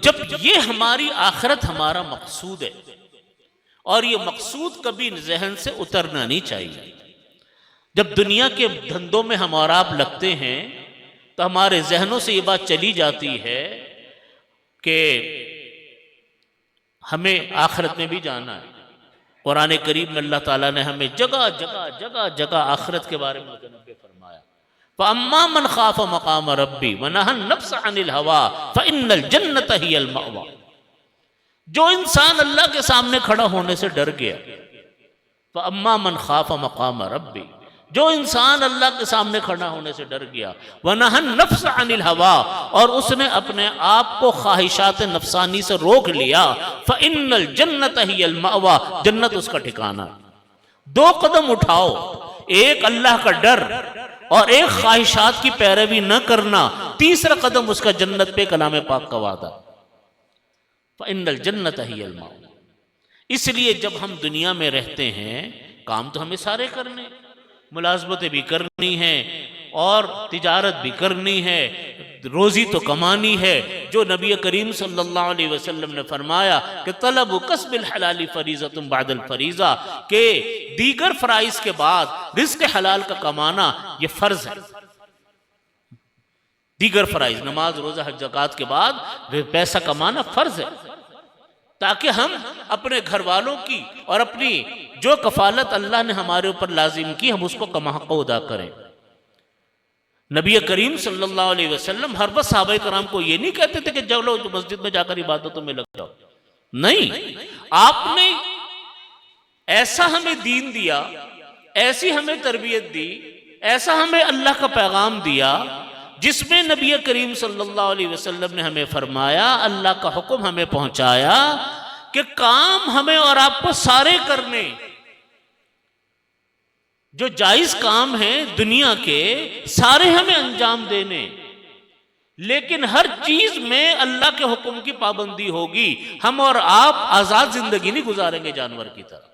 جب یہ ہماری آخرت ہمارا مقصود ہے، اور یہ مقصود کبھی ذہن سے اترنا نہیں چاہیے. جب دنیا کے دھندوں میں ہم اور آپ لگتے ہیں تو ہمارے ذہنوں سے یہ بات چلی جاتی ہے کہ ہمیں آخرت میں بھی جانا ہے. قرآن کریم میں اللہ تعالیٰ نے ہمیں جگہ جگہ آخرت کے بارے میں متنبہ فرمایا. فَأَمَّا مَنْ خَافَ مَقَامَ رَبِّ وَنَهَى النَّفْسَ عَنِ الْهَوَىٰ فَإِنَّ الْجَنَّةَ هِيَ الْمَأْوَىٰ. جو انسان اللہ کے سامنے کھڑا ہونے سے ڈر گیا، فَأَمَّا مَنْ خَافَ مَقَامَ رَبِّ، جو انسان اللہ کے سامنے کھڑا ہونے سے ڈر گیا، وَنَهَى النَّفْسَ عَنِ الْهَوَىٰ، اور اس نے اپنے آپ کو خواہشات نفسانی سے روک لیا، فَإِنَّ الْجَنَّةَ هِيَ الْمَأْوَىٰ، جنت اس کا ٹھکانہ. دو قدم اٹھاؤ، ایک اللہ کا ڈر اور ایک خواہشات کی پیروی نہ کرنا، تیسرا قدم اس کا جنت پہ کلام پاک کا وعدہ. فَإِنَّ الْجَنَّةَ هِيَ الْمَأْوَىٰ. اس لیے جب ہم دنیا میں رہتے ہیں، کام تو ہمیں سارے کرنے، ملازمتیں بھی کرنی ہیں اور تجارت بھی کرنی ہے، روزی تو کمانی ہے. جو نبی کریم صلی اللہ علیہ وسلم نے فرمایا کہ طلب کسب الحلال فریضۃ بعد الفریضہ، کہ دیگر فرائض کے بعد رزق حلال کا کمانا یہ فرض ہے. دیگر فرائض نماز روزہ حج زکوٰۃ کے بعد پیسہ کمانا فرض ہے، تاکہ ہم اپنے گھر والوں کی اور اپنی جو کفالت اللہ نے ہمارے اوپر لازم کی، ہم اس کو کما حق ادا کریں. نبی کریم صلی اللہ علیہ وسلم ہر وقت صحابہ کرام کو یہ نہیں کہتے تھے کہ چلو مسجد میں جا کر عبادتوں میں لگ جاؤ. نہیں، آپ نے ایسا ہمیں دین دیا، ایسی ہمیں تربیت دی، ایسا ہمیں اللہ کا پیغام دیا، جس میں نبی کریم صلی اللہ علیہ وسلم نے ہمیں فرمایا، اللہ کا حکم ہمیں پہنچایا کہ کام ہمیں اور آپ کو سارے کرنے، جو جائز کام ہیں دنیا کے سارے ہمیں انجام دینے، لیکن ہر چیز میں اللہ کے حکم کی پابندی ہوگی. ہم اور آپ آزاد زندگی نہیں گزاریں گے جانور کی طرح.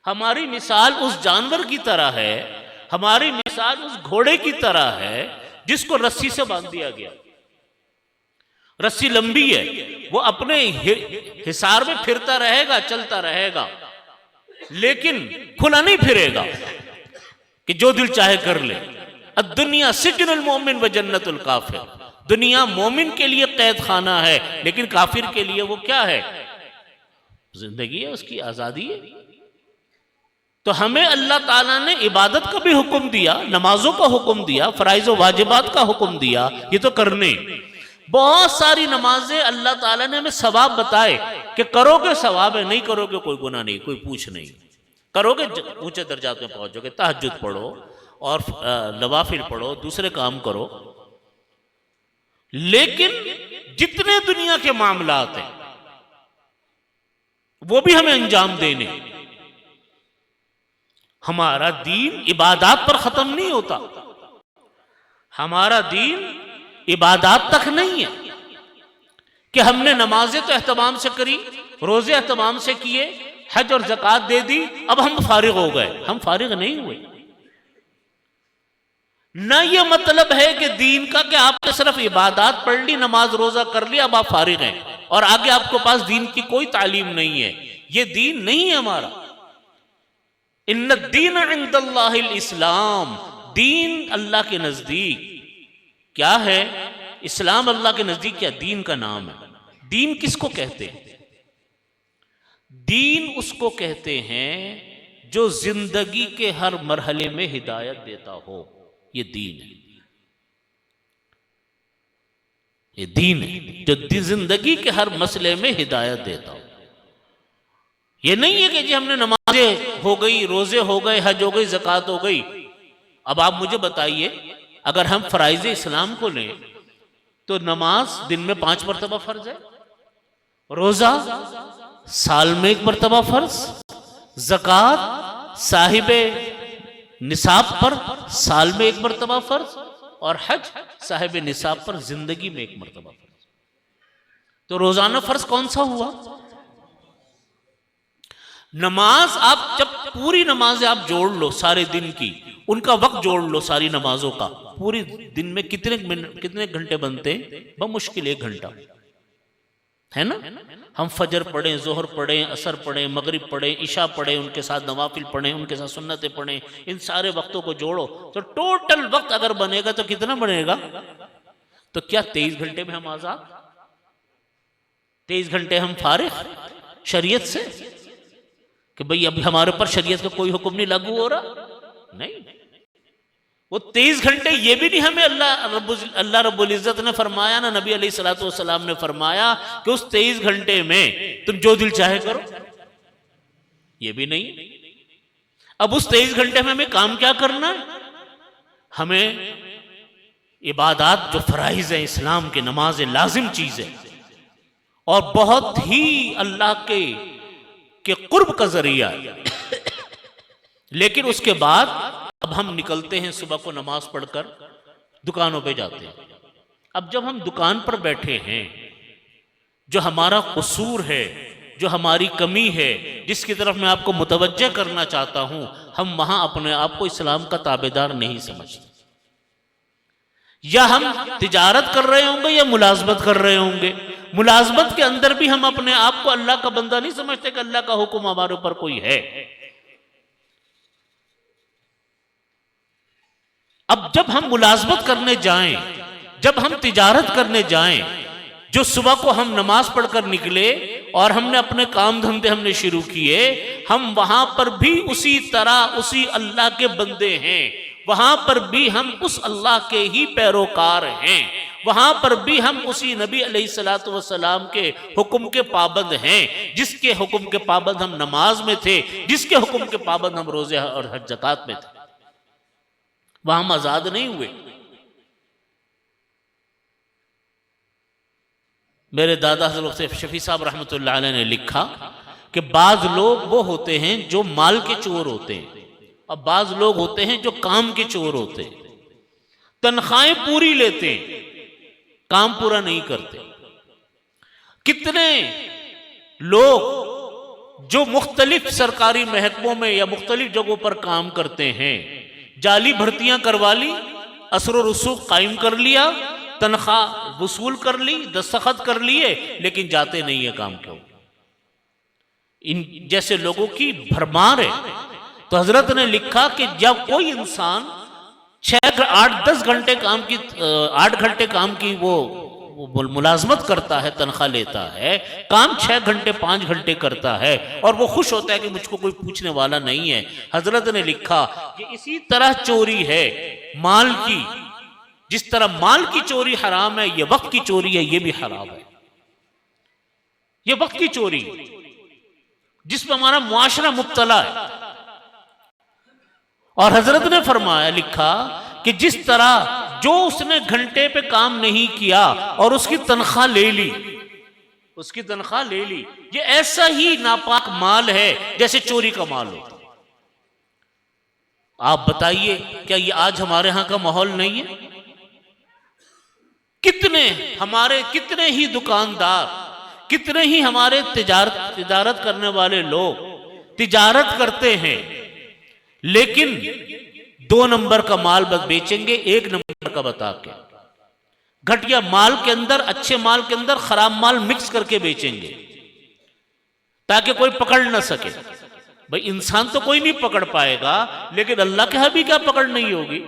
ہماری مثال اس جانور کی طرح ہے، ہماری مثال اس گھوڑے کی طرح ہے جس کو رسی سے باندھ دیا گیا. رسی لمبی ہے، وہ اپنے حصار میں پھرتا رہے گا، چلتا رہے گا، لیکن کھلا نہیں پھرے گا کہ جو دل چاہے کر لے. الدنیا سجن المومن و جنت الکافر. دنیا مومن کے لیے قید خانہ ہے، لیکن کافر کے لیے وہ کیا ہے؟ زندگی ہے، اس کی آزادی ہے. تو ہمیں اللہ تعالیٰ نے عبادت کا بھی حکم دیا، نمازوں کا حکم دیا، فرائض و واجبات کا حکم دیا، یہ تو کرنے. بہت ساری نمازیں اللہ تعالیٰ نے ہمیں ثواب بتائے کہ کرو گے ثواب ہے، نہیں کرو گے کوئی گناہ نہیں، کوئی پوچھ نہیں. کرو گے اونچے درجات میں پہنچو گے، تہجد پڑھو اور نوافل پڑھو، دوسرے کام کرو. لیکن جتنے دنیا کے معاملات ہیں وہ بھی ہمیں انجام دینے. ہمارا دین عبادات پر ختم نہیں ہوتا، ہمارا دین عبادات تک نہیں ہے کہ ہم نے نمازیں تو اہتمام سے کری، روزے اہتمام سے کیے، حج اور زکوٰۃ دے دی، اب ہم فارغ ہو گئے. ہم فارغ نہیں ہوئے. نہ یہ مطلب ہے کہ دین کا کہ آپ نے صرف عبادات پڑھ لی، نماز روزہ کر لیا، اب آپ فارغ ہیں اور آگے آپ کے پاس دین کی کوئی تعلیم نہیں ہے. یہ دین نہیں ہے ہمارا. ان الدین عند اللہ الاسلام. دین اللہ کے نزدیک کیا ہے؟ اسلام اللہ کے نزدیک کیا؟ دین کا نام ہے. دین کس کو کہتے ہیں؟ دین اس کو کہتے ہیں جو زندگی کے ہر مرحلے میں ہدایت دیتا ہو. یہ دین ہے. یہ دین ہے جو زندگی کے ہر مسئلے میں ہدایت دیتا ہو. یہ نہیں ہے کہ جی ہم نے نمازیں ہو گئی، روزے ہو گئے، حج ہو گئی، زکوٰۃ ہو گئی. اب آپ مجھے بتائیے، اگر ہم فرائض اسلام کو لیں تو نماز دن میں 5 مرتبہ فرض ہے، روزہ سال میں 1 مرتبہ فرض، زکوٰۃ صاحب نصاب پر سال میں 1 مرتبہ فرض، اور حج صاحب نصاب پر زندگی میں 1 مرتبہ فرض. تو روزانہ فرض کون سا ہوا؟ نماز آپ جب پوری نمازیں آپ جوڑ لو سارے دن کی، ان کا وقت جوڑ لو ساری نمازوں کا، پوری دن میں کتنے گھنٹے بنتے ہیں؟ بمشکل 1 گھنٹہ. ہے نا؟ ہم فجر پڑھیں، ظہر پڑھیں، عصر پڑھیں، مغرب پڑھیں، عشاء پڑھیں، ان کے ساتھ نوافل پڑھیں، ان کے ساتھ سنتیں پڑھیں، ان سارے وقتوں کو جوڑو تو ٹوٹل وقت اگر بنے گا تو کتنا بنے گا؟ تو کیا 23 گھنٹے میں ہم آزاد؟ 23 گھنٹے ہم فارغ شریعت سے کہ بھئی اب ہمارے اوپر شریعت کا کوئی حکم نہیں لاگو ہو رہا؟ نہیں، وہ 23 گھنٹے یہ بھی نہیں ہمیں اللہ رب العزت نے فرمایا، نا نبی علیہ السلام نے فرمایا کہ اس 23 گھنٹے میں تم جو دل چاہے کرو، یہ بھی نہیں۔ اب اس 23 گھنٹے میں ہمیں کام کیا کرنا ہے؟ ہمیں عبادات جو فرائض ہیں اسلام کے، نماز لازم چیز ہے اور بہت ہی اللہ کے قرب کا ذریعہ ہے، لیکن اس کے بعد اب ہم نکلتے ہیں صبح کو نماز پڑھ کر دکانوں پہ جاتے ہیں۔ اب جب ہم دکان پر بیٹھے ہیں، جو ہمارا قصور ہے، جو ہماری کمی ہے، جس کی طرف میں آپ کو متوجہ کرنا چاہتا ہوں، ہم وہاں اپنے آپ کو اسلام کا تابعدار نہیں سمجھتے۔ یا ہم تجارت کر رہے ہوں گے یا ملازمت کر رہے ہوں گے، ملازمت کے اندر بھی ہم اپنے آپ کو اللہ کا بندہ نہیں سمجھتے کہ اللہ کا حکم ہمارے اوپر کوئی ہے۔ اب جب ہم ملازمت کرنے جائیں، جب ہم تجارت کرنے جائیں، جو صبح کو ہم نماز پڑھ کر نکلے اور ہم نے اپنے کام دھندے ہم نے شروع کیے، ہم وہاں پر بھی اسی طرح اسی اللہ کے بندے ہیں، وہاں پر بھی ہم اس اللہ کے ہی پیروکار ہیں، وہاں پر بھی ہم اسی نبی علیہ السلام کے حکم کے پابند ہیں، جس کے حکم کے پابند ہم نماز میں تھے، جس کے حکم کے پابند ہم روزے اور حج زکوٰۃ میں تھے۔ وہاں ہم آزاد نہیں ہوئے۔ میرے دادا حضرت شفیع صاحب رحمۃ اللہ علیہ نے لکھا کہ بعض لوگ وہ ہوتے ہیں جو مال کے چور ہوتے ہیں، اور بعض لوگ ہوتے ہیں جو کام کے چور ہوتے ہیں، تنخواہیں پوری لیتے ہیں، کام پورا نہیں کرتے۔ کتنے لوگ جو مختلف سرکاری محکموں میں یا مختلف جگہوں پر کام کرتے ہیں، جعلی بھرتیاں کروا لی، اثر و رسوخ قائم کر لیا، تنخواہ وصول کر لی، دستخط کر لیے، لیکن جاتے نہیں ہے کام کیوں؟ ان جیسے لوگوں کی بھرمار ہے۔ تو حضرت نے لکھا کہ جب کوئی انسان 8-10 گھنٹے کام کی 8 گھنٹے کام کی وہ ملازمت کرتا ہے، تنخواہ لیتا ہے، کام 6 گھنٹے 5 گھنٹے کرتا ہے اور وہ خوش ہوتا ہے کہ مجھ کو کوئی پوچھنے والا نہیں ہے، حضرت نے لکھا کہ اسی طرح چوری ہے مال کی، جس طرح مال کی چوری حرام ہے، یہ وقت کی چوری ہے، یہ بھی حرام ہے۔ یہ وقت کی چوری جس پہ ہمارا معاشرہ مبتلا ہے۔ اور حضرت نے فرمایا، لکھا کہ جس طرح جو اس نے گھنٹے پہ کام نہیں کیا اور اس کی تنخواہ لے لی، اس کی تنخواہ لے لی، یہ ایسا ہی ناپاک مال ہے جیسے چوری کا مال ہوتا۔ آپ بتائیے کیا یہ آج ہمارے ہاں کا ماحول نہیں ہے؟ کتنے ہی دکاندار، کتنے ہی ہمارے تجارت کرنے والے لوگ تجارت کرتے ہیں، لیکن 2 نمبر کا مال بس بیچیں گے، 1 نمبر کا بتا کے، گھٹیا مال کے اندر، اچھے مال کے اندر خراب مال مکس کر کے بیچیں گے تاکہ کوئی پکڑ نہ سکے۔ بھئی انسان تو کوئی نہیں پکڑ پائے گا، لیکن اللہ کے ہاں بھی کیا پکڑ نہیں ہوگی؟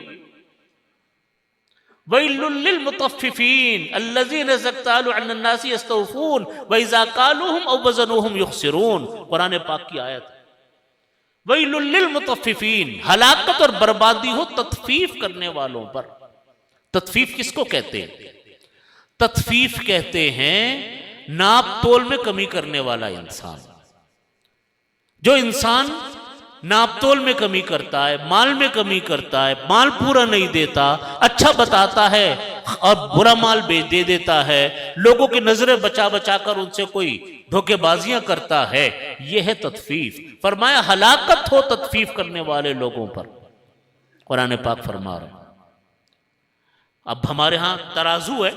وَيْلٌ لِّلْمُطَفِّفِينَ الَّذِينَ إِذَا اكْتَالُوا عَلَى النَّاسِ يَسْتَوْفُونَ وَإِذَا كَالُوهُمْ أَوْ وَزَنُوهُمْ يُخْسِرُونَ، قرآن پاک کی آیت۔ وَيْلٌ لِّلْمُطَفِّفِينَ، ہلاکت اور بربادی ہو تطفیف کرنے والوں پر۔ تطفیف کس کو کہتے ہیں؟ تطفیف کہتے ہیں ناپ تول میں کمی کرنے والا انسان۔ جو انسان ناپ تول میں کمی کرتا ہے، مال میں کمی کرتا ہے، مال پورا نہیں دیتا، اچھا بتاتا ہے اور برا مال دے دیتا ہے، لوگوں کی نظریں بچا بچا کر ان سے کوئی دھوکے بازیاں کرتا ہے، یہ ہے تطفیف۔ فرمایا ہلاکت ہو تطفیف کرنے والے لوگوں پر، قرآن پاک فرما رہا۔ اب ہمارے ہاں ترازو ہے،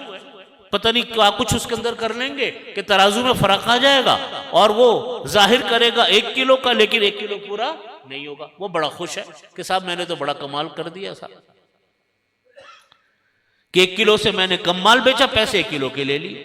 پتہ نہیں کیا کچھ اس کے اندر کر لیں گے کہ ترازو میں فرق آ جائے گا اور وہ ظاہر کرے گا 1 کلو کا، لیکن 1 کلو پورا نہیں ہوگا۔ وہ بڑا خوش ہے کہ صاحب میں نے تو بڑا کمال کر دیا صاحب، کہ 1 کلو سے میں نے کم مال بیچا، پیسے 1 کلو کے لے لیے۔